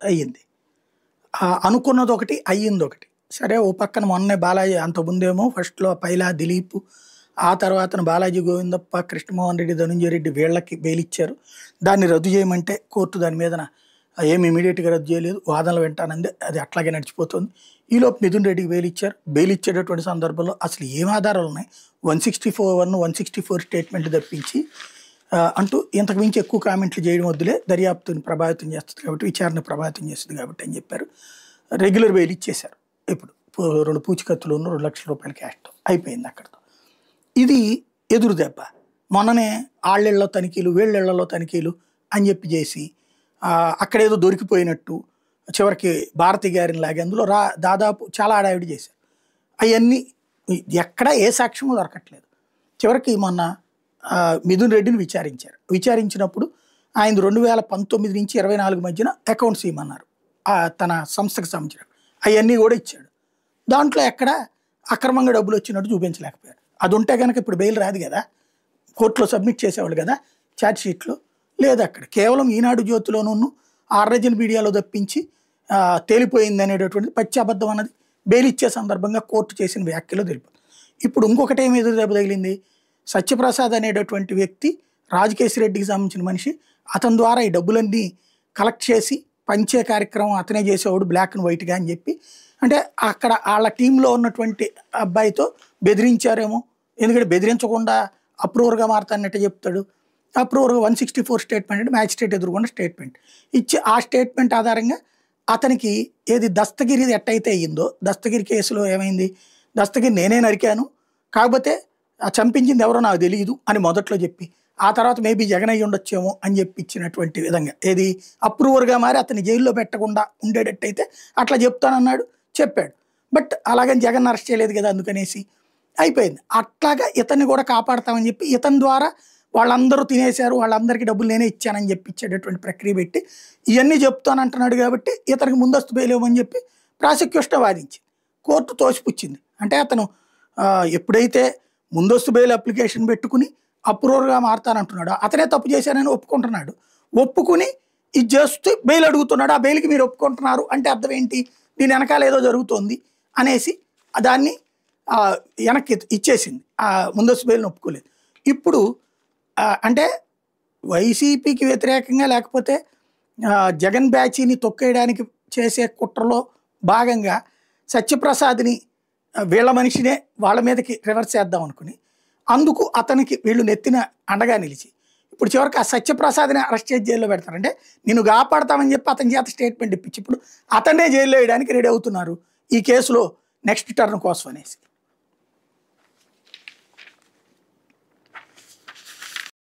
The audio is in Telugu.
అయ్యింది. అనుకున్నది ఒకటి, అయ్యింది ఒకటి. సరే ఓ పక్కన మొన్నే బాలాజీ అంతకుముందేమో ఫస్ట్‌లో పైలా దిలీప్, ఆ తర్వాతన బాలాజీ గోవిందప్ప, కృష్ణమోహన్ రెడ్డి, ధనుంజయ రెడ్డి వీళ్ళకి బెయిల్ ఇచ్చారు. దాన్ని రద్దు చేయమంటే కోర్టు దాని మీదన ఏమి ఇమ్మీడియేట్‌గా రద్దు చేయలేదు. వాదనలు వింటానంది. అది అట్లాగే నడిచిపోతుంది. ఈలోపు మిథున్ రెడ్డికి బెయిల్ ఇచ్చారు. బెయిల్ ఇచ్చేటటువంటి సందర్భంలో అసలు ఏం ఆధారాలు ఉన్నాయి? 164(1), 164 స్టేట్మెంట్ తప్పించి అంటూ ఇంతకు మించి ఎక్కువ కామెంట్లు చేయడం వద్దులే, దర్యాప్తుని ప్రభావితం చేస్తుంది కాబట్టి, విచారణ ప్రభావితం చేస్తుంది కాబట్టి అని చెప్పారు. రెగ్యులర్ బెయిల్ ఇచ్చేశారు. ఇప్పుడు 2 పూచికత్తులును ₹2,00,000 క్యాష్‌తో అయిపోయింది అక్కడితో. ఇది ఎదురు దెబ్బ. మొన్ననే ఆళ్ళిళ్ళలో తనిఖీలు, వీళ్ళిళ్లలో తనిఖీలు అని చెప్పి చేసి అక్కడేదో దొరికిపోయినట్టు చివరికి భారతి గారిని లాగి అందులో దాదాపు చాలా హడావిడి చేశారు. అవన్నీ ఎక్కడ ఏ సాక్ష్యమో దొరకట్లేదు. చివరికి మొన్న మిథున్ రెడ్డిని విచారించారు. విచారించినప్పుడు ఆయన 2019 నుంచి 24 మధ్యన అకౌంట్స్ ఇవ్వమన్నారు తన సంస్థకు సంబంధించిన. అవన్నీ కూడా ఇచ్చాడు. దాంట్లో ఎక్కడ అక్రమంగా డబ్బులు వచ్చినట్టు చూపించలేకపోయారు. అది ఉంటే కనుక ఇప్పుడు బెయిల్ రాదు కదా, కోర్టులో సబ్మిట్ చేసేవాళ్ళు కదా ఛార్జ్ షీట్లో. లేదు, అక్కడ కేవలం ఈనాడు జ్యోతిలోనూ ఆర్రజన్ మీడియాలో తప్పించి తేలిపోయింది అనేటటువంటి పచ్చి అబద్ధం అన్నది బెయిల్ ఇచ్చే సందర్భంగా కోర్టు చేసిన వ్యాఖ్యలో తెలిపింది. ఇప్పుడు ఇంకొకటి ఏమి ఎదురు దెబ్బ తగిలింది. సత్యప్రసాద్ అనేటటువంటి వ్యక్తి రాజకేశ్ రెడ్డికి సంబంధించిన మనిషి. అతని ద్వారా ఈ డబ్బులన్నీ కలెక్ట్ చేసి పంచే కార్యక్రమం అతనే చేసేవాడు బ్లాక్ అండ్ వైట్గా అని చెప్పి, అంటే అక్కడ వాళ్ళ టీంలో ఉన్నటువంటి అబ్బాయితో బెదిరించారేమో. ఎందుకంటే బెదిరించకుండా అప్రూవర్గా మారుతానట్టే చెప్తాడు. అప్రూవర్గా 164 స్టేట్మెంట్ అంటే మ్యాజిస్ట్రేట్ ఎదుర్కొన్న స్టేట్మెంట్ ఇచ్చి, ఆ స్టేట్మెంట్ ఆధారంగా అతనికి ఏది దస్తగిరిది ఎట్టయితే అయ్యిందో, దస్తగిరి కేసులో ఏమైంది, దస్తగిరి నేనే నరికాను, కాకపోతే చంపించింది ఎవరో నాకు తెలియదు అని మొదట్లో చెప్పి, ఆ తర్వాత మేబీ జగన్ అయ్యి ఉండొచ్చేమో అని చెప్పి ఇచ్చినటువంటి విధంగా ఏది అప్రూవర్గా మారి అతన్ని జైల్లో పెట్టకుండా ఉండేటట్టయితే అట్లా చెప్తానన్నాడు, చెప్పాడు. బట్ అలాగని జగన్ అరెస్ట్ చేయలేదు కదా, అందుకనేసి అయిపోయింది. అట్లాగా ఇతన్ని కూడా కాపాడతామని చెప్పి ఇతని ద్వారా వాళ్ళందరూ తినేశారు, వాళ్ళందరికీ డబ్బులు నేనే ఇచ్చానని చెప్పి ఇచ్చేటటువంటి ప్రక్రియ పెట్టి ఇవన్నీ చెప్తానంటున్నాడు కాబట్టి ఇతనికి ముందస్తు బెయిల్ ఇవ్వమని చెప్పి ప్రాసిక్యూషన్ వాదించింది. కోర్టు తోసిపుచ్చింది. అంటే అతను ఎప్పుడైతే ముందస్తు బెయిల్ అప్లికేషన్ పెట్టుకుని అప్రూవర్గా మారుతానంటున్నాడు, అతనే తప్పు చేశానని ఒప్పుకుంటున్నాడు. ఒప్పుకుని ఇది చేస్తూ బెయిల్ అడుగుతున్నాడు. ఆ బెయిల్కి మీరు ఒప్పుకుంటున్నారు అంటే అర్థం ఏంటి, దీని వెనకాల ఏదో జరుగుతోంది అనేసి దాన్ని వెనక్కి ఇచ్చేసింది. ముందస్తు బెయిల్ని ఒప్పుకోలేదు. ఇప్పుడు అంటే వైసీపీకి వ్యతిరేకంగా లేకపోతే జగన్ బ్యాచీని తొక్కేయడానికి చేసే కుట్రలో భాగంగా సత్యప్రసాద్ని వీళ్ళ మనిషినే వాళ్ళ మీదకి రివర్స్ చేద్దాం అనుకుని, అందుకు అతనికి వీళ్ళు నెత్తిన అండగా నిలిచి ఇప్పుడు చివరికి ఆ సత్యప్రసాద్ని అరెస్ట్ చేసి జైల్లో పెడతారంటే నిన్ను కాపాడతామని చెప్పి అతని చేత స్టేట్మెంట్ ఇప్పించి ఇప్పుడు అతనే జైల్లో వేయడానికి రెడీ అవుతున్నారు ఈ కేసులో నెక్స్ట్ టర్న్ కోసం అనేసి.